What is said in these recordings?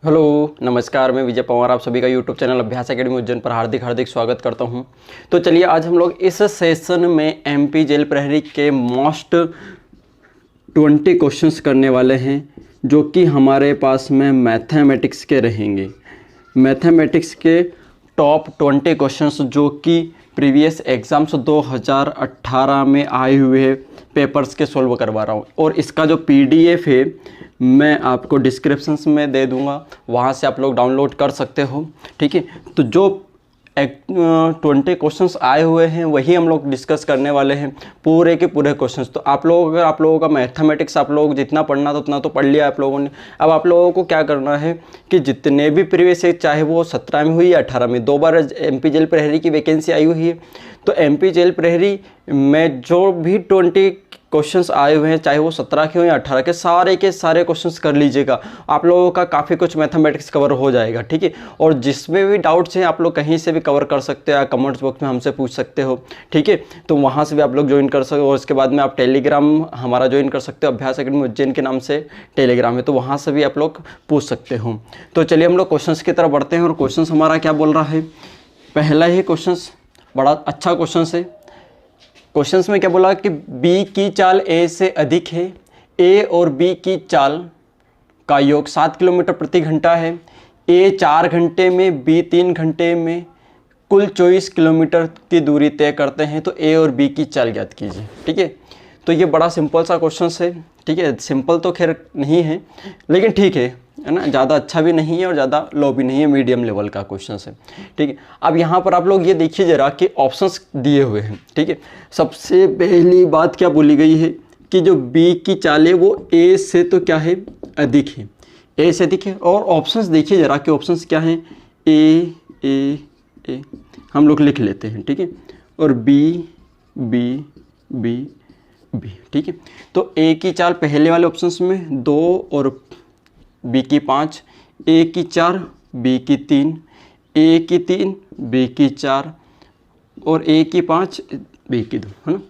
Hello नमस्कार, मैं विजय पवार आप सभी का यूट्यूब चैनल अभ्यास एकेडमी उज्जैन पर हार्दिक स्वागत करता हूं। तो चलिए आज हम लोग इस सेशन में एमपी जेल प्रहरी के मोस्ट 20 क्वेश्चंस करने वाले हैं, जो कि हमारे पास में मैथमेटिक्स के रहेंगे। मैथमेटिक्स के टॉप 20 क्वेश्चंस जो कि प्रीवियस एग्ज़ाम्स 2018 में आए हुए पेपर्स के सॉल्व करवा रहा हूँ। और इसका जो पीडीएफ है मैं आपको डिस्क्रिप्शंस में दे दूंगा, वहाँ से आप लोग डाउनलोड कर सकते हो। ठीक है, तो जो 20 क्वेश्चंस आए हुए हैं वही हम लोग डिस्कस करने वाले हैं, पूरे के पूरे क्वेश्चंस। तो आप लोगों का मैथमेटिक्स आप लोग जितना पढ़ना था उतना तो पढ़ लिया आप लोगों ने। अब आप लोगों को क्या करना है कि जितने भी प्रीवियस है, चाहे वो 17 में हुई या 18 में, 2 बार एमपी जेल प्रहरी की वैकेंसी आई हुई है। तो एमपी जेल प्रहरी में जो भी 20 क्वेश्चंस आए हुए हैं, चाहे वो 17 के हो या 18 के सारे क्वेश्चंस कर लीजिएगा। आप लोगों का काफ़ी कुछ मैथमेटिक्स कवर हो जाएगा। ठीक है, और जिसमें भी डाउट्स हैं आप लोग कहीं से भी कवर कर सकते हो, या कमेंट्स बॉक्स में हमसे पूछ सकते हो। ठीक है, तो वहाँ से भी आप लोग ज्वाइन कर सकते हो। और उसके बाद में आप टेलीग्राम हमारा ज्वाइन कर सकते हो, अभ्यास एकेडमी उज्जैन के नाम से टेलीग्राम है, तो वहाँ से भी आप लोग पूछ सकते हो। तो चलिए हम लोग क्वेश्चंस की तरफ बढ़ते हैं। और क्वेश्चंस हमारा क्या बोल रहा है, पहला ही क्वेश्चन बड़ा अच्छा क्वेश्चन है। क्वेश्चंस में क्या बोला कि बी की चाल ए से अधिक है, ए और बी की चाल का योग 7 किलोमीटर प्रति घंटा है। ए 4 घंटे में, बी 3 घंटे में कुल 24 किलोमीटर की दूरी तय करते हैं। तो ए और बी की चाल ज्ञात कीजिए। ठीक है, तो ये बड़ा सिंपल सा क्वेश्चन है। ठीक है, सिंपल तो खैर नहीं है, लेकिन ठीक है ना, ज़्यादा अच्छा भी नहीं है और ज़्यादा लो भी नहीं है, मीडियम लेवल का क्वेश्चन है। ठीक है, अब यहाँ पर आप लोग ये देखिए जरा कि ऑप्शंस दिए हुए हैं। ठीक है, सबसे पहली बात क्या बोली गई है कि जो बी की चाल है वो ए से तो क्या है, अधिक है, ए से अधिक है। और ऑप्शंस देखिए जरा कि ऑप्शंस क्या हैं, ए ए ए हम लोग लिख लेते हैं। ठीक है, और बी बी बी बी। ठीक है, तो ए की चाल पहले वाले ऑप्शंस में 2 और बी की 5, ए की 4, बी की 3, ए की 3, बी की 4 और ए की 5, बी की 2, है ना।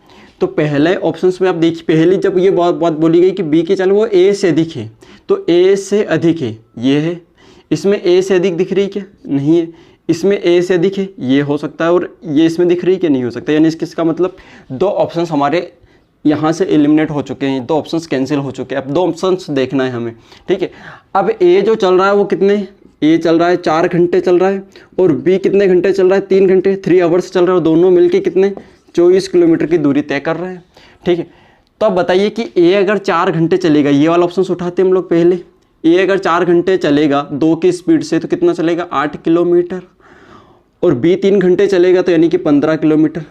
तो पहले ऑप्शंस में आप देखिए, पहली जब ये बात बोली गई कि बी की चाल वो ए से अधिक है, तो ए से अधिक है ये है। इसमें ए से अधिक दिख रही क्या, नहीं है। इसमें ए से अधिक है, ये हो सकता है, और ये इसमें दिख रही क्या, नहीं हो सकता। यानी इसका मतलब 2 ऑप्शंस हमारे यहाँ से एलिमिनेट हो चुके हैं, 2 ऑप्शंस कैंसिल हो चुके हैं। अब 2 ऑप्शंस देखना है हमें। ठीक है, अब ए जो चल रहा है वो कितने, ए चल रहा है 4 घंटे चल रहा है, और बी कितने घंटे चल रहा है, 3 घंटे, 3 आवर्स चल रहा है, और दोनों मिलके कितने 24 किलोमीटर की दूरी तय कर रहे हैं। ठीक है, तो अब बताइए कि ए अगर 4 घंटे चलेगा, ये वाला ऑप्शन उठाते हम लोग पहले। ए अगर 4 घंटे चलेगा 2 की स्पीड से तो कितना चलेगा, 8 किलोमीटर। और बी 3 घंटे चलेगा तो यानी कि 15 किलोमीटर।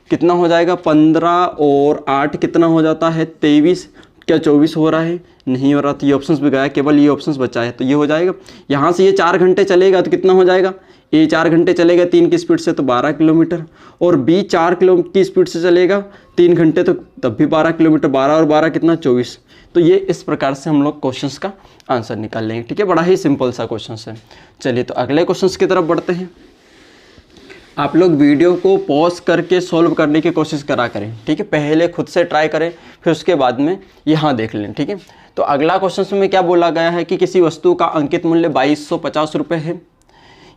कितना हो जाएगा, 15 और 8 कितना हो जाता है, 23। क्या 24 हो रहा है, नहीं हो रहा। तो ये ऑप्शंस भी गया, केवल ये ऑप्शंस बचा है, तो ये हो जाएगा। यहाँ से ये 4 घंटे चलेगा तो कितना हो जाएगा, ए 4 घंटे चलेगा 3 की स्पीड से तो 12 किलोमीटर, और बी 4 किलो की स्पीड से चलेगा 3 घंटे तो तब भी 12 किलोमीटर। 12 और 12 कितना, 24। तो ये इस प्रकार से हम लोग क्वेश्चंस का आंसर निकाल लेंगे। ठीक है, बड़ा ही सिंपल सा क्वेश्चन है। चलिए तो अगले क्वेश्चन की तरफ बढ़ते हैं। आप लोग वीडियो को पॉज करके सॉल्व करने की कोशिश करा करें। ठीक है, पहले खुद से ट्राई करें, फिर उसके बाद में यहाँ देख लें। ठीक है, तो अगला क्वेश्चन में क्या बोला गया है कि किसी वस्तु का अंकित मूल्य 2250 रुपये है,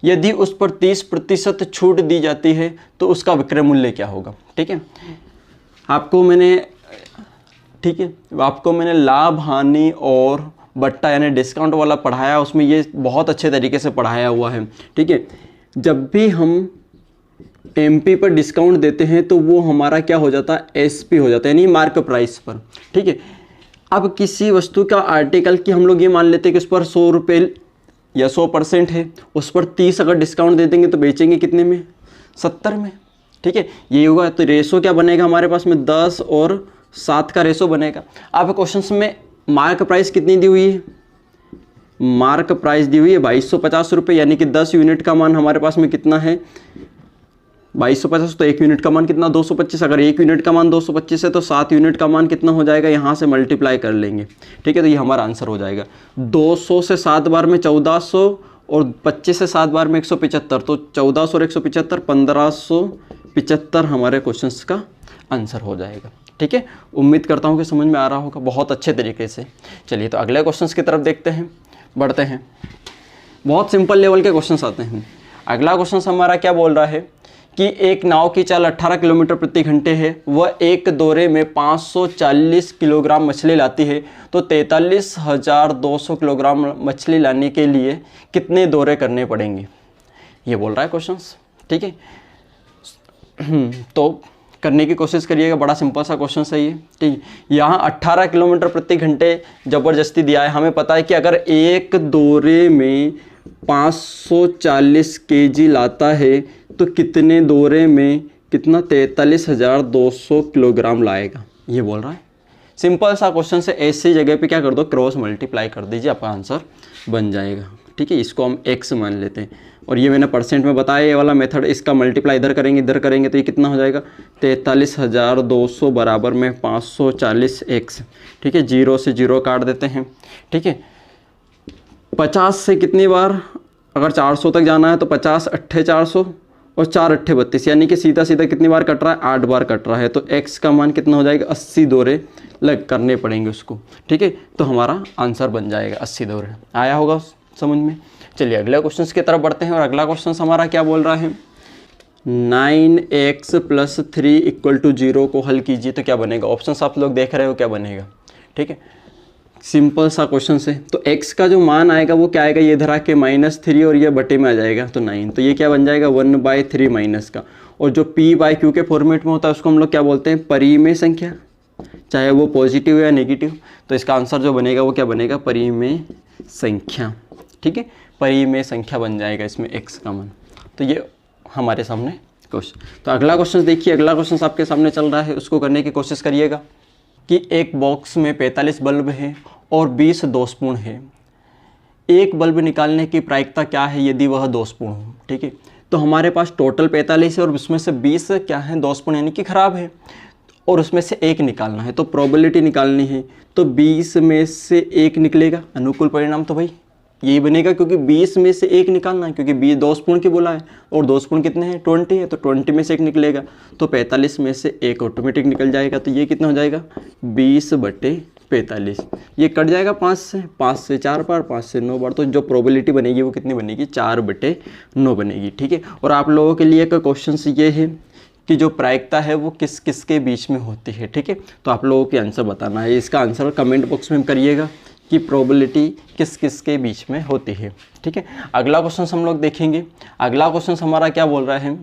यदि उस पर 30% छूट दी जाती है तो उसका विक्रय मूल्य क्या होगा। ठीक है, आपको मैंने लाभ हानि और बट्टा यानी डिस्काउंट वाला पढ़ाया, उसमें ये बहुत अच्छे तरीके से पढ़ाया हुआ है। ठीक है, जब भी हम एमपी पर डिस्काउंट देते हैं तो वो हमारा क्या हो जाता है, एसपी हो जाता है, यानी मार्क प्राइस पर। ठीक है, अब किसी वस्तु का आर्टिकल की हम लोग ये मान लेते हैं कि उस पर 100 रुपये या 100% है, उस पर 30 अगर डिस्काउंट दे देंगे तो बेचेंगे कितने में, 70 में। ठीक है, ये होगा। तो रेशो क्या बनेगा हमारे पास में, 10 और 7 का रेशो बनेगा। अब क्वेश्चन में मार्क प्राइस कितनी दी हुई है, मार्क प्राइस दी हुई है 2250 रुपये, यानी कि 10 यूनिट का मान हमारे पास में कितना है, 2250। तो 1 यूनिट का मान कितना, 225। अगर 1 यूनिट का मान 225 है तो 7 यूनिट का मान कितना हो जाएगा, यहाँ से मल्टीप्लाई कर लेंगे। ठीक है, तो ये हमारा आंसर हो जाएगा। 200 से 7 बार में 1400, और 25 से 7 बार में 175, तो 1400 और 175 1575 हमारे क्वेश्चंस का आंसर हो जाएगा। ठीक है, उम्मीद करता हूँ कि समझ में आ रहा होगा बहुत अच्छे तरीके से। चलिए तो अगले क्वेश्चंस की तरफ देखते हैं, बढ़ते हैं। बहुत सिंपल लेवल के क्वेश्चन आते हैं। अगला क्वेश्चन हमारा क्या बोल रहा है कि एक नाव की चाल 18 किलोमीटर प्रति घंटे है, वह एक दौरे में 540 किलोग्राम मछली लाती है, तो 43,200 किलोग्राम मछली लाने के लिए कितने दौरे करने पड़ेंगे, ये बोल रहा है क्वेश्चन। ठीक है, तो करने की कोशिश करिएगा, बड़ा सिंपल सा क्वेश्चन है ये। ठीक, यहाँ 18 किलोमीटर प्रति घंटे ज़बरदस्ती दिया है। हमें पता है कि अगर एक दौरे में 540 केजी लाता है तो कितने दौरे में कितना 43,200 किलोग्राम लाएगा, ये बोल रहा है। सिंपल सा क्वेश्चन से ऐसी जगह पे क्या कर दो, क्रॉस मल्टीप्लाई कर दीजिए, आपका आंसर बन जाएगा। ठीक है, इसको हम x मान लेते हैं और ये मैंने परसेंट में बताया ये वाला मेथड। इसका मल्टीप्लाई इधर करेंगे तो ये कितना हो जाएगा 43,200 बराबर में 540x। ठीक है, 0 से 0 काट देते हैं। ठीक है, 50 से कितनी बार, अगर 400 तक जाना है तो 50 अट्ठे 400 और 4 अट्ठे 32, यानी कि सीधा सीधा कितनी बार कट रहा है, 8 बार कट रहा है। तो x का मान कितना हो जाएगा, 80 दौरे लग करने पड़ेंगे उसको। ठीक है, तो हमारा आंसर बन जाएगा 80 दौरे। आया होगा समझ में। चलिए अगले क्वेश्चन की तरफ बढ़ते हैं और अगला क्वेश्चन हमारा क्या बोल रहा है, 9x + 3 = 0 को हल कीजिए तो क्या बनेगा। ऑप्शन आप लोग देख रहे हो क्या बनेगा। ठीक है, सिंपल सा क्वेश्चन है। तो x का जो मान आएगा वो क्या आएगा, ये इधर आके -3 और ये बटे में आ जाएगा तो 9, तो ये क्या बन जाएगा 1/3 माइनस का। और जो p/q के फॉर्मेट में होता है उसको हम लोग क्या बोलते हैं, परिमेय संख्या, चाहे वो पॉजिटिव या नेगेटिव। तो इसका आंसर जो बनेगा वो क्या बनेगा, परिमेय संख्या। ठीक है, परिमेय संख्या बन जाएगा इसमें x का मान। तो ये हमारे सामने क्वेश्चन। तो अगला क्वेश्चन देखिए, अगला क्वेश्चन आपके सामने चल रहा है, उसको करने की कोशिश करिएगा कि एक बॉक्स में 45 बल्ब है और 20 दोषपूर्ण है। एक बल्ब निकालने की प्रायिकता क्या है यदि वह दोषपूर्ण हो। ठीक है, तो हमारे पास टोटल 45 है और उसमें से 20 क्या है दोषपूर्ण, यानी कि खराब है, और उसमें से एक निकालना है। तो प्रोबेबिलिटी निकालनी है, तो 20 में से एक निकलेगा, अनुकूल परिणाम तो भाई यही बनेगा, क्योंकि 20 में से एक निकालना है, क्योंकि 20 दोषपूर्ण की बोला है और दोषपूर्ण कितने हैं 20 है, तो 20 में से एक निकलेगा, तो 45 में से एक ऑटोमेटिक निकल जाएगा। तो ये कितना हो जाएगा 20/45। ये कट जाएगा 5 से 4 बार, 5 से 9 बार, तो जो प्रोबेबिलिटी बनेगी वो कितनी बनेगी 4/9 बनेगी। ठीक है, और आप लोगों के लिए एक क्वेश्चन ये है कि जो प्रायिकता है वो किस किस के बीच में होती है। ठीक है, तो आप लोगों के आंसर बताना है, इसका आंसर कमेंट बॉक्स में करिएगा कि प्रोबेबिलिटी किस किस के बीच में होती है। ठीक है, अगला क्वेश्चन हम लोग देखेंगे। अगला क्वेश्चन हमारा क्या बोल रहा है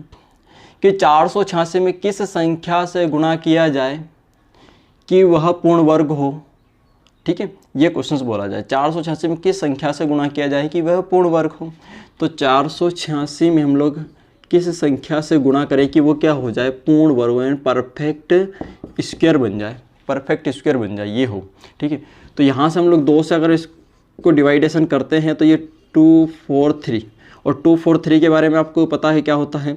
कि 486 में किस संख्या से गुणा किया जाए कि वह पूर्ण वर्ग हो। ठीक है, ये क्वेश्चन बोला जाए 486 में किस संख्या से गुणा किया जाए कि वह पूर्ण वर्ग हो। तो 486 में हम लोग किस संख्या से गुणा करें कि वो क्या हो जाए पूर्ण वर्ग, परफेक्ट स्क्वायर बन जाए, परफेक्ट स्क्वायर बन जाए, ये हो। ठीक है, तो यहाँ से हम लोग 2 से अगर इसको डिवाइडेशन करते हैं तो ये 243, और 243 के बारे में आपको पता है क्या होता है,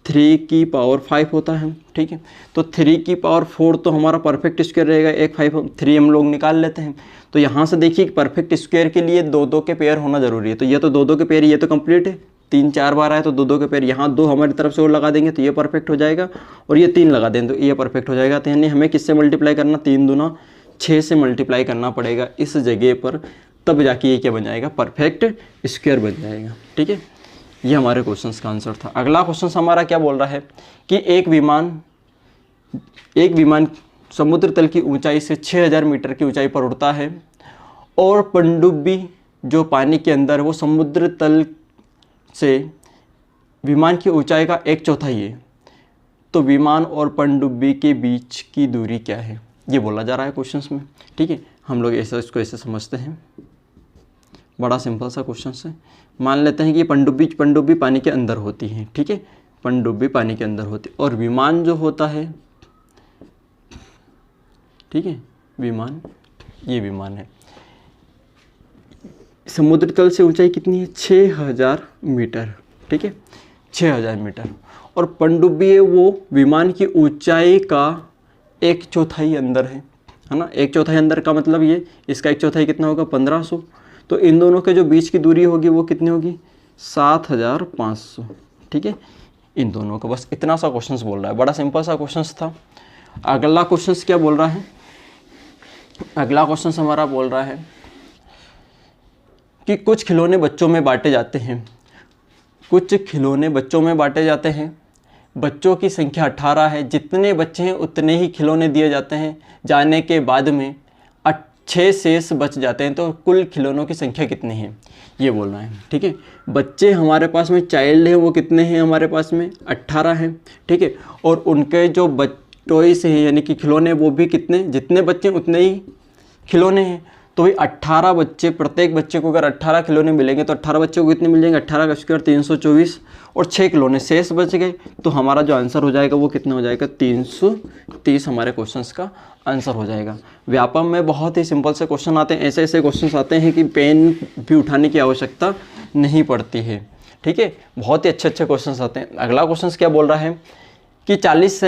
3 की पावर 5 होता है। ठीक है, तो 3 की पावर 4 तो हमारा परफेक्ट स्क्वायर रहेगा, एक 5 3 हम लोग निकाल लेते हैं। तो यहाँ से देखिए परफेक्ट स्क्वायर के लिए 2-2 के पेयर होना जरूरी है, तो ये तो 2-2 के पेयर, ये तो कंप्लीट है, 3-4 बार आए तो 2-2 के पेयर, यहाँ 2 हमारी तरफ से और लगा देंगे तो ये परफेक्ट हो जाएगा, और ये 3 लगा देंगे तो ये परफेक्ट हो जाएगा। तो यानी हमें किससे मल्टीप्लाई करना, 3 दूना 6 से मल्टीप्लाई करना पड़ेगा इस जगह पर, तब जाके ये क्या बन जाएगा परफेक्ट स्क्वायर बन जाएगा। ठीक है, ये हमारे क्वेश्चन का आंसर था। अगला क्वेश्चन हमारा क्या बोल रहा है कि एक विमान समुद्र तल की ऊंचाई से 6000 मीटर की ऊंचाई पर उड़ता है और पनडुब्बी जो पानी के अंदर है वो समुद्र तल से विमान की ऊंचाई का 1/4 है, तो विमान और पनडुब्बी के बीच की दूरी क्या है, ये बोला जा रहा है क्वेश्चंस में। ठीक है, हम लोग इसको ऐसे समझते हैं, बड़ा सिंपल सा क्वेश्चन है। मान लेते हैं कि पनडुब्बी पानी के अंदर होती है। ठीक है, पनडुब्बी पानी के अंदर होती है और विमान जो होता है, ठीक है, विमान, ये विमान है, समुद्र तल से ऊंचाई कितनी है 6000 मीटर। ठीक है, 6000 मीटर, और पनडुब्बी है वो विमान की ऊंचाई का 1/4 अंदर है ना। 1/4 अंदर का मतलब ये, इसका 1/4 कितना होगा 1500, तो इन दोनों के जो बीच की दूरी होगी वो कितनी होगी 7500। ठीक है, इन दोनों का, बस इतना सा क्वेश्चन बोल रहा है, बड़ा सिंपल सा क्वेश्चन था। अगला क्वेश्चन क्या बोल रहा है, अगला क्वेश्चन हमारा बोल रहा है कि कुछ खिलौने बच्चों में बांटे जाते हैं, कुछ खिलौने बच्चों में बांटे जाते हैं, बच्चों की संख्या 18 है, जितने बच्चे हैं उतने ही खिलौने दिए जाते हैं, जाने के बाद में 6 शेष बच जाते हैं, तो कुल खिलौनों की संख्या कितनी है ये बोलना है। ठीक है, बच्चे हमारे पास में चाइल्ड है वो कितने हैं, हमारे पास में 18 हैं। ठीक है, और उनके जो टॉयस हैं यानी कि खिलौने वो भी कितने, जितने बच्चे उतने ही खिलौने हैं। तो वही 18 बच्चे, प्रत्येक बच्चे को अगर 18 खिलौने मिलेंगे तो 18 बच्चों को कितने मिल जाएंगे, 18 का स्क्वायर 324 और 6 खिलौने शेष बच गए, तो हमारा जो आंसर हो जाएगा वो कितना हो जाएगा, 330 हमारे क्वेश्चंस का आंसर हो जाएगा। व्यापम में बहुत ही सिंपल से क्वेश्चन आते हैं, ऐसे ऐसे क्वेश्चंस आते हैं कि पेन भी उठाने की आवश्यकता नहीं पड़ती है। ठीक है, बहुत ही अच्छे क्वेश्चंस आते हैं। अगला क्वेश्चन क्या बोल रहा है कि 40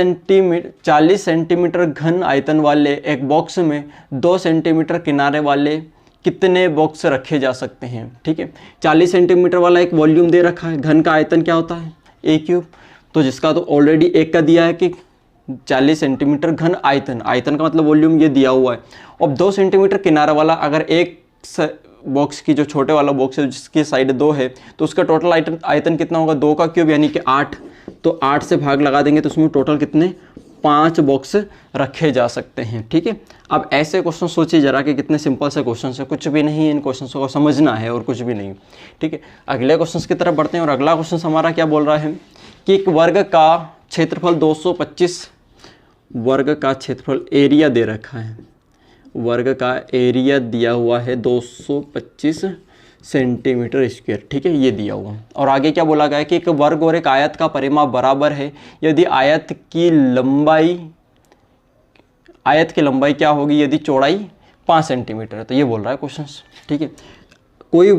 सेंटीमीटर घन आयतन वाले एक बॉक्स में 2 सेंटीमीटर किनारे वाले कितने बॉक्स रखे जा सकते हैं। ठीक है, 40 सेंटीमीटर वाला एक वॉल्यूम दे रखा है, घन का आयतन क्या होता है, ए क्यूब, तो जिसका तो ऑलरेडी एक का दिया है कि 40 सेंटीमीटर घन आयतन, आयतन का मतलब वॉल्यूम ये दिया हुआ है। अब 2 सेंटीमीटर किनारा वाला, अगर एक बॉक्स की जो छोटे वाला बॉक्स है जिसकी साइड 2 है तो उसका टोटल आयतन कितना होगा, 2 का क्यूब यानी कि 8, तो 8 से भाग लगा देंगे तो उसमें टोटल कितने 5 बॉक्स रखे जा सकते हैं। ठीक है, अब ऐसे क्वेश्चन सोचिए जरा कि कितने सिंपल से क्वेश्चन है, कुछ भी नहीं है, इन क्वेश्चन को समझना है और कुछ भी नहीं। ठीक है, अगले क्वेश्चन की तरफ बढ़ते हैं और अगला क्वेश्चन हमारा क्या बोल रहा है कि एक वर्ग का क्षेत्रफल 225 वर्ग का क्षेत्रफल एरिया दे रखा है, वर्ग का एरिया दिया हुआ है 225 सेंटीमीटर स्क्वायर। ठीक है, ये दिया हुआ और आगे क्या बोला गया है कि एक वर्ग और एक आयत का परिमाप बराबर है यदि आयत की लंबाई क्या होगी, यदि चौड़ाई 5 सेंटीमीटर है। तो ये बोल रहा है क्वेश्चन। ठीक है, कोई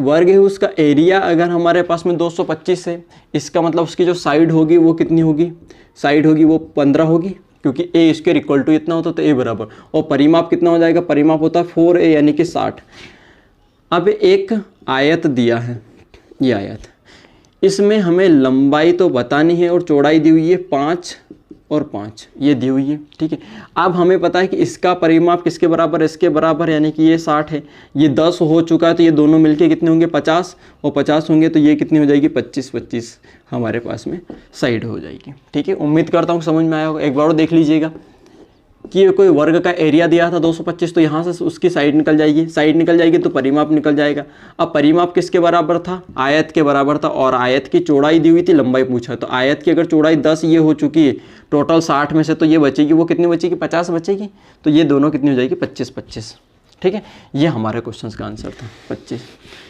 वर्ग है उसका एरिया अगर हमारे पास में 225 है, इसका मतलब उसकी जो साइड होगी वो कितनी होगी, साइड होगी वो 15 होगी, क्योंकि ए स्क्वायर इक्वल टू इतना होता तो ए बराबर, और परिमाप कितना हो जाएगा, परिमाप होता है 4a यानी कि 60। अब एक आयत दिया है, ये आयत, इसमें हमें लंबाई तो बतानी है और चौड़ाई दी हुई है 5 और 5 ये दी हुई है। ठीक है, अब हमें पता है कि इसका परिमाप किसके बराबर है, इसके बराबर, यानी कि ये 60 है, ये 10 हो चुका है, तो ये दोनों मिलके कितने होंगे 50, और 50 होंगे तो ये कितनी हो जाएगी 25 हमारे पास में साइड हो जाएगी। ठीक है, उम्मीद करता हूँ समझ में आया होगा। एक बार और देख लीजिएगा कि कोई वर्ग का एरिया दिया था 225, तो यहाँ से उसकी साइड निकल जाएगी, तो परिमाप निकल जाएगा। अब परिमाप किसके बराबर था, आयत के बराबर था, और आयत की चौड़ाई दी हुई थी, लंबाई पूछा, तो आयत की अगर चौड़ाई 10 ये हो चुकी है, टोटल 60 में से तो ये बचेगी, वो कितनी बचेगी 50 बचेगी, तो ये दोनों कितनी हो जाएगी 25। ठीक है, ये हमारे क्वेश्चन का आंसर था 25।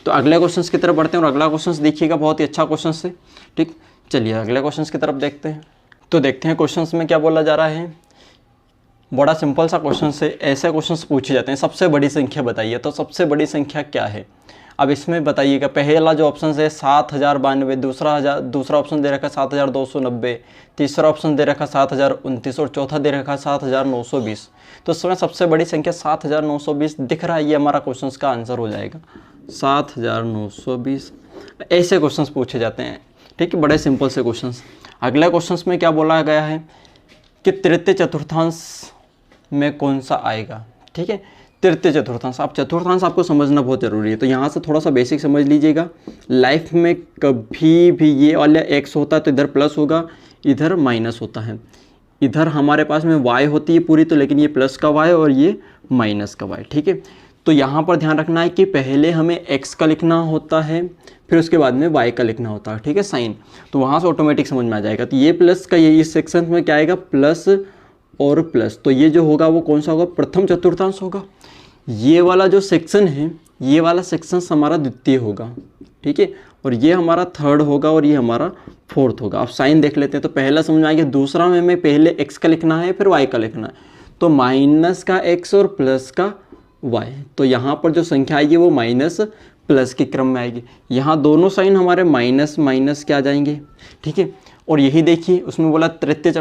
तो अगले क्वेश्चन की तरफ बढ़ते हैं और अगला क्वेश्चन देखिएगा, बहुत ही अच्छा क्वेश्चन है। ठीक, चलिए अगले क्वेश्चन की तरफ देखते हैं। तो देखते हैं क्वेश्चन में क्या बोला जा रहा है। बड़ा सिंपल सा क्वेश्चन से ऐसे क्वेश्चंस पूछे जाते हैं, सबसे बड़ी संख्या बताइए, तो सबसे बड़ी संख्या क्या है। अब इसमें बताइएगा, पहला जो ऑप्शन है 7092, दूसरा ऑप्शन दे रखा है 7290, तीसरा ऑप्शन दे रखा 7029 और चौथा दे रखा 7920। तो इसमें सबसे बड़ी संख्या 7920 दिख रहा है, ये हमारा क्वेश्चन का आंसर हो जाएगा 7920। ऐसे क्वेश्चन पूछे जाते हैं। ठीक है, बड़े सिंपल से क्वेश्चन। अगले क्वेश्चन में क्या बोला गया है कि तृतीय चतुर्थांश में कौन सा आएगा। ठीक है, तृतीय चतुर्थांश, आप चतुर्थांश आपको समझना बहुत ज़रूरी है, तो यहाँ से थोड़ा सा बेसिक समझ लीजिएगा। लाइफ में कभी भी ये वाला एक्स होता है तो इधर प्लस होगा, इधर माइनस होता है, इधर हमारे पास में वाई होती है पूरी, तो लेकिन ये प्लस का वाई और ये माइनस का वाई। ठीक है, तो यहाँ पर ध्यान रखना है कि पहले हमें एक्स का लिखना होता है, फिर उसके बाद में वाई का लिखना होता है। ठीक है, साइन, तो वहाँ से ऑटोमेटिक समझ में आ जाएगा। तो ये प्लस का, ये इस सेक्शन में क्या आएगा, प्लस और प्लस, तो ये जो होगा वो कौन सा होगा, प्रथम चतुर्थांश होगा। ये वाला जो सेक्शन है, ये वाला सेक्शन हमारा द्वितीय होगा। ठीक है, और ये हमारा थर्ड होगा और ये हमारा फोर्थ होगा। आप साइन देख लेते हैं, तो पहला समझ में आ गया। दूसरा में हमें पहले एक्स का लिखना है फिर वाई का लिखना है, तो माइनस का एक्स और प्लस का वाई, तो यहाँ पर जो संख्या आएगी वो माइनस प्लस के क्रम में आएगी। यहाँ दोनों साइन हमारे माइनस माइनस के आ जाएंगे। ठीक है, और यही देखिए उसमें बोला तृतीय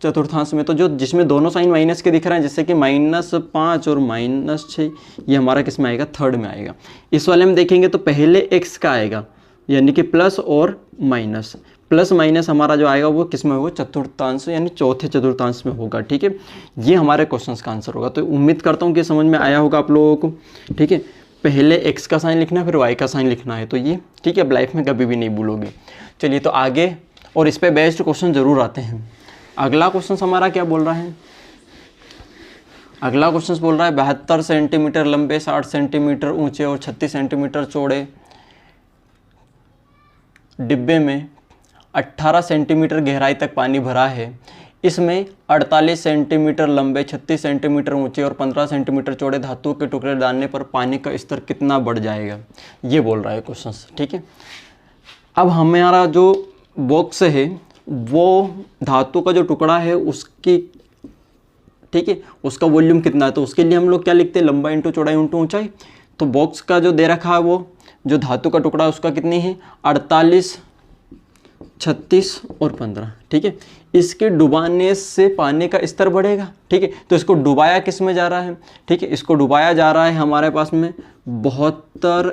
चतुर्थांश में, तो जो जिसमें दोनों साइन माइनस के दिख रहे हैं, जैसे कि -5 और -6, ये हमारा किस में आएगा, थर्ड में आएगा। इस वाले में देखेंगे तो पहले एक्स का आएगा, यानी कि प्लस और माइनस, प्लस माइनस हमारा जो आएगा वो किस में होगा, चतुर्थांश यानी चौथे चतुर्थांश में होगा। ठीक है, ये हमारे क्वेश्चन का आंसर होगा। तो उम्मीद करता हूँ कि समझ में आया होगा आप लोगों को। ठीक है, पहले x का साइन लिखना है फिर y का साइन लिखना है, तो ये ठीक है, लाइफ में कभी भी नहीं भूलोगे। चलिए तो आगे, और इस पे बेस्ड क्वेश्चन ज़रूर आते हैं। अगला क्वेश्चन हमारा क्या बोल रहा है, अगला क्वेश्चन बोल रहा है 72 सेंटीमीटर लंबे, 60 सेंटीमीटर ऊंचे और 36 सेंटीमीटर चौड़े डिब्बे में 18 सेंटीमीटर गहराई तक पानी भरा है। इसमें 48 सेंटीमीटर लंबे, 36 सेंटीमीटर ऊंचे और 15 सेंटीमीटर चौड़े धातु के टुकड़े डालने पर पानी का स्तर कितना बढ़ जाएगा, ये बोल रहा है क्वेश्चन। ठीक है, अब हमारा जो बॉक्स है वो धातु का जो टुकड़ा है उसकी, ठीक है, उसका वॉल्यूम कितना है, तो उसके लिए हम लोग क्या लिखते हैं, लंबाई इंटू चौड़ाई इंटू ऊंचाई। तो बॉक्स का जो दे रखा है वो जो धातु का टुकड़ा है उसका कितनी है 48, 36 और 15। ठीक है, इसके डुबाने से पानी का स्तर बढ़ेगा। ठीक है, तो इसको डुबाया किस में जा रहा है, ठीक है, इसको डुबाया जा रहा है हमारे पास में 72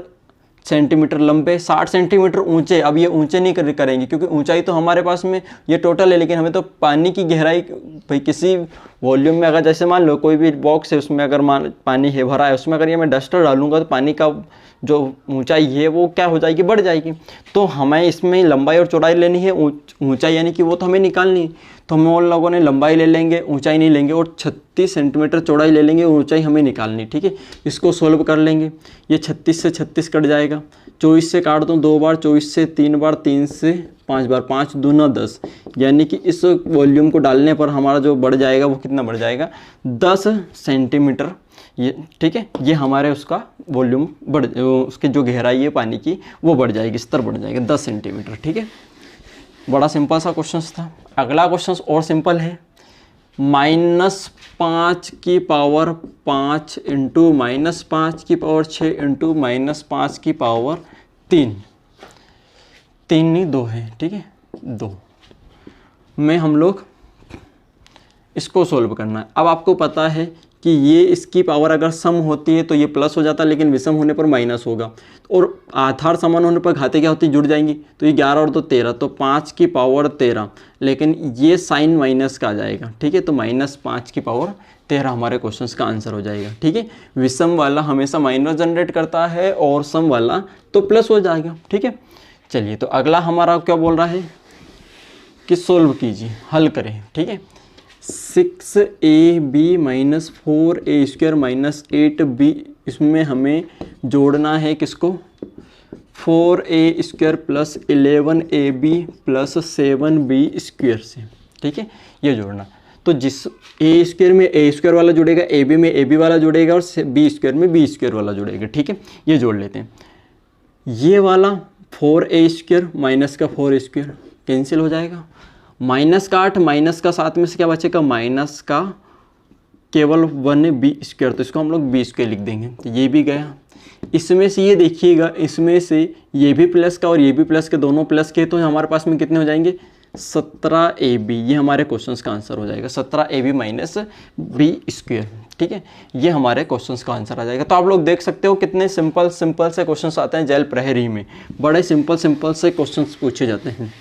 सेंटीमीटर लंबे, 60 सेंटीमीटर ऊंचे। अब ये ऊंचे नहीं करेंगे क्योंकि ऊंचाई तो हमारे पास में ये टोटल है, लेकिन हमें तो पानी की गहराई, भाई किसी वॉल्यूम में अगर जैसे मान लो कोई भी बॉक्स है उसमें अगर पानी है भरा है, उसमें अगर ये मैं डस्टर डालूंगा तो पानी का जो ऊंचाई है वो क्या हो जाएगी, बढ़ जाएगी। तो हमें इसमें लंबाई और चौड़ाई लेनी है, ऊंचाई यानी कि वो तो हमें निकालनी है, तो हम उन लोगों ने लंबाई ले लेंगे, ऊंचाई नहीं लेंगे, और 36 सेंटीमीटर चौड़ाई ले लेंगे, ऊंचाई हमें निकालनी। ठीक है, इसको सोल्व कर लेंगे। ये 36 से 36 कट जाएगा, 24 से काट दो 2 बार, 24 से 3 बार, 3 से 5 बार, 5 दूना 10, यानी कि इस वॉल्यूम को डालने पर हमारा जो बढ़ जाएगा वो कितना बढ़ जाएगा 10 सेंटीमीटर। ये ठीक है, ये हमारे उसका वॉल्यूम बढ़, उसकी जो गहराई है पानी की वो बढ़ जाएगी, स्तर बढ़ जाएगा 10 सेंटीमीटर। ठीक है, बड़ा सिंपल सा क्वेश्चन था। अगला क्वेश्चन और सिंपल है, -5 की पावर 5 इंटू -5 की पावर 6 इंटू -5 की पावर 3, 3 नहीं 2 है। ठीक है, 2 में हम लोग इसको सोल्व करना है। अब आपको पता है कि ये इसकी पावर अगर सम होती है तो ये प्लस हो जाता है, लेकिन विषम होने पर माइनस होगा, और आधार समान होने पर घाते क्या होती है, जुड़ जाएंगी। तो ये 11 और 2 13, तो 5 की पावर 13, लेकिन ये साइन माइनस का आ जाएगा। ठीक है, तो -5 की पावर 13 हमारे क्वेश्चन का आंसर हो जाएगा। ठीक है, विषम वाला हमेशा माइनस जनरेट करता है और सम वाला तो प्लस हो जाएगा। ठीक है, चलिए तो अगला हमारा क्या बोल रहा है कि सोल्व कीजिए, हल करें। ठीक है, 6ab - 4a² - 8b, इसमें हमें जोड़ना है किसको, 4a² + 11ab + 7b² से। ठीक है, ये जोड़ना, तो जिस a² में a² वाला जुड़ेगा, ab में ab वाला जुड़ेगा और b² में b² वाला जुड़ेगा। ठीक है, ये जोड़ लेते हैं। ये वाला 4a² माइनस का 4a² कैंसिल हो जाएगा, माइनस का 8 माइनस का 7 में से क्या बचेगा, माइनस का केवल 1b², तो इसको हम लोग b² लिख देंगे। तो ये भी गया, इसमें से ये देखिएगा, इसमें से ये भी प्लस का और ये भी प्लस के, दोनों प्लस के, तो हमारे पास में कितने हो जाएंगे 17ab। ये हमारे क्वेश्चंस का आंसर हो जाएगा, 17ab - b²। ठीक है, ये हमारे क्वेश्चंस का आंसर आ जाएगा। तो आप लोग देख सकते हो कितने सिंपल से क्वेश्चंस आते हैं जेल प्रहरी में, बड़े सिंपल से क्वेश्चंस पूछे जाते हैं।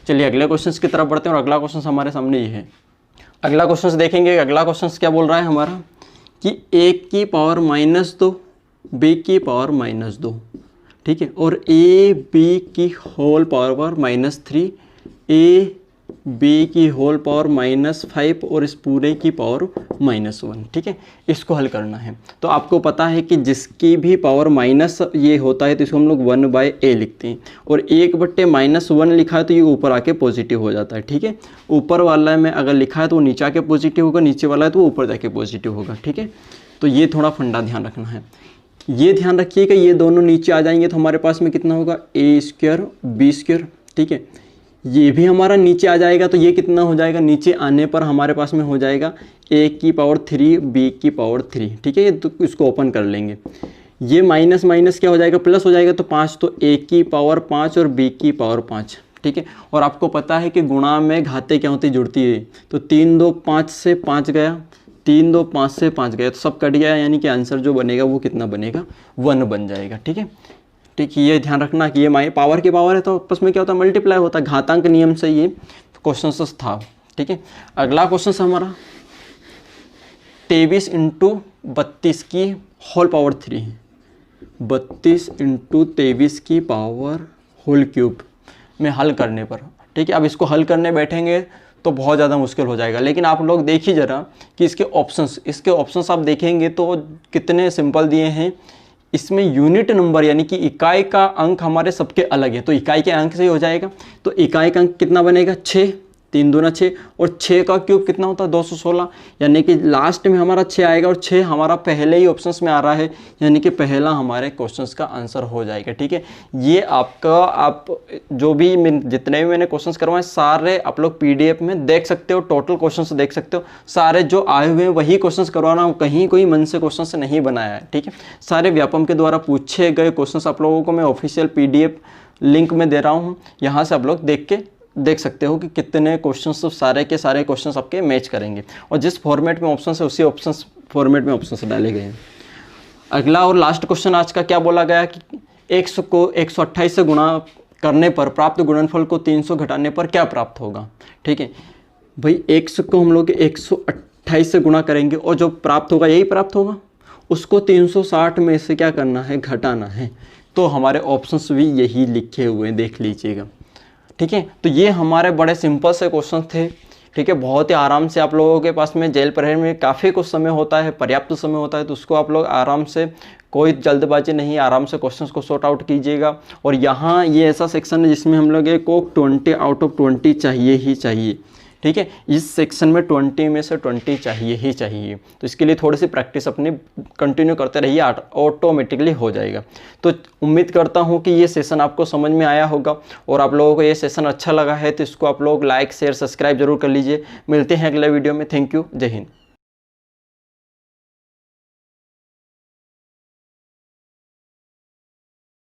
चलिए अगले क्वेश्चंस की तरफ बढ़ते हैं, और अगला क्वेश्चन हमारे सामने ये है। अगला क्वेश्चन देखेंगे, अगला क्वेश्चन क्या बोल रहा है हमारा कि a की पावर -2, b की पावर -2, ठीक है, और a b की होल पावर -3, a b की होल पावर -5 और इस पूरे की पावर -1। ठीक है, इसको हल करना है। तो आपको पता है कि जिसकी भी पावर माइनस ये होता है तो इसको हम लोग 1/a लिखते हैं, और 1/-1 लिखा है तो ये ऊपर आके पॉजिटिव हो जाता है। ठीक है, ऊपर वाला में अगर लिखा है तो वो नीचे आके पॉजिटिव होगा, नीचे वाला है तो वो ऊपर जाके पॉजिटिव होगा। ठीक है, तो ये थोड़ा फंडा ध्यान रखना है। ये ध्यान रखिएगा, ये दोनों नीचे आ जाएंगे तो हमारे पास में कितना होगा a² b²। ठीक है, ये भी हमारा नीचे आ जाएगा, तो ये कितना हो जाएगा, नीचे आने पर हमारे पास में हो जाएगा a की पावर 3 b की पावर 3। ठीक है, ये तो इसको ओपन कर लेंगे, ये माइनस माइनस क्या हो जाएगा, प्लस हो जाएगा, तो 5, तो a की पावर 5 और b की पावर 5। ठीक है, और आपको पता है कि गुणा में घाते क्या होती, जुड़ती है, तो 3 2 5 से 5 गया, 3 2 5 से 5 गया, तो सब कट गया, यानी कि आंसर जो बनेगा वो कितना बनेगा, 1 बन जाएगा। ठीक है, ठीक है, ये ध्यान रखना कि ये पावर की पावर है तो आपस में क्या होता है, मल्टीप्लाई होता है, घातांक नियम से ये क्वेश्चन था। ठीक है, अगला क्वेश्चन हमारा 23 × 32 की होल पावर 3 है। 32 × 23 की पावर होल क्यूब में हल करने पर, ठीक है। अब इसको हल करने बैठेंगे तो बहुत ज़्यादा मुश्किल हो जाएगा, लेकिन आप लोग देखिए ज़रा कि इसके ऑप्शंस आप देखेंगे तो कितने सिंपल दिए हैं। इसमें यूनिट नंबर यानी कि इकाई का अंक हमारे सबके अलग है, तो इकाई के अंक से ही हो जाएगा। तो इकाई का अंक कितना बनेगा 6, 3 दूना 6, और 6 का क्यूब कितना होता है 216, यानी कि लास्ट में हमारा 6 आएगा और 6 हमारा पहले ही ऑप्शंस में आ रहा है, यानी कि पहला हमारे क्वेश्चंस का आंसर हो जाएगा, ठीक है। ये आपका आप जो भी जितने भी मैंने क्वेश्चंस करवाए सारे आप लोग PDF में देख सकते हो, टोटल क्वेश्चंस देख सकते हो। सारे जो आए हुए हैं वही क्वेश्चंस करवाना, कहीं कोई मन से क्वेश्चंस नहीं बनाया है, ठीक है। सारे व्यापम के द्वारा पूछे गए क्वेश्चंस आप लोगों को मैं ऑफिशियल PDF लिंक में दे रहा हूँ, यहाँ से आप लोग देख सकते हो कि कितने क्वेश्चंस, तो सारे के सारे क्वेश्चंस आपके मैच करेंगे, और जिस फॉर्मेट में ऑप्शंस है उसी फॉर्मेट में ऑप्शंस डाले गए हैं। अगला और लास्ट क्वेश्चन आज का क्या बोला गया कि x को 128 से गुणा करने पर प्राप्त गुणनफल को 300 घटाने पर क्या प्राप्त होगा, ठीक है भाई। x को हम लोग 128 से गुणा करेंगे और जो प्राप्त होगा यही प्राप्त होगा, उसको 360 में से क्या करना है, घटाना है। तो हमारे ऑप्शंस भी यही लिखे हुए हैं, देख लीजिएगा, ठीक है। तो ये हमारे बड़े सिंपल से क्वेश्चन थे, ठीक है। बहुत ही आराम से आप लोगों के पास में जेल प्रहरी में काफ़ी कुछ समय होता है, पर्याप्त समय होता है, तो उसको आप लोग आराम से, कोई जल्दबाजी नहीं, आराम से क्वेश्चंस को सॉर्ट आउट कीजिएगा। और यहाँ ये ऐसा सेक्शन है जिसमें हम लोग को 20 आउट ऑफ 20 चाहिए ही चाहिए, ठीक है। इस सेक्शन में 20 में से 20 चाहिए ही चाहिए, तो इसके लिए थोड़ी सी प्रैक्टिस अपनी कंटिन्यू करते रहिए, ऑटोमेटिकली हो जाएगा। तो उम्मीद करता हूँ कि ये सेशन आपको समझ में आया होगा, और आप लोगों को ये सेशन अच्छा लगा है तो इसको आप लोग लाइक शेयर सब्सक्राइब जरूर कर लीजिए। मिलते हैं अगले वीडियो में। थैंक यू, जय हिंद।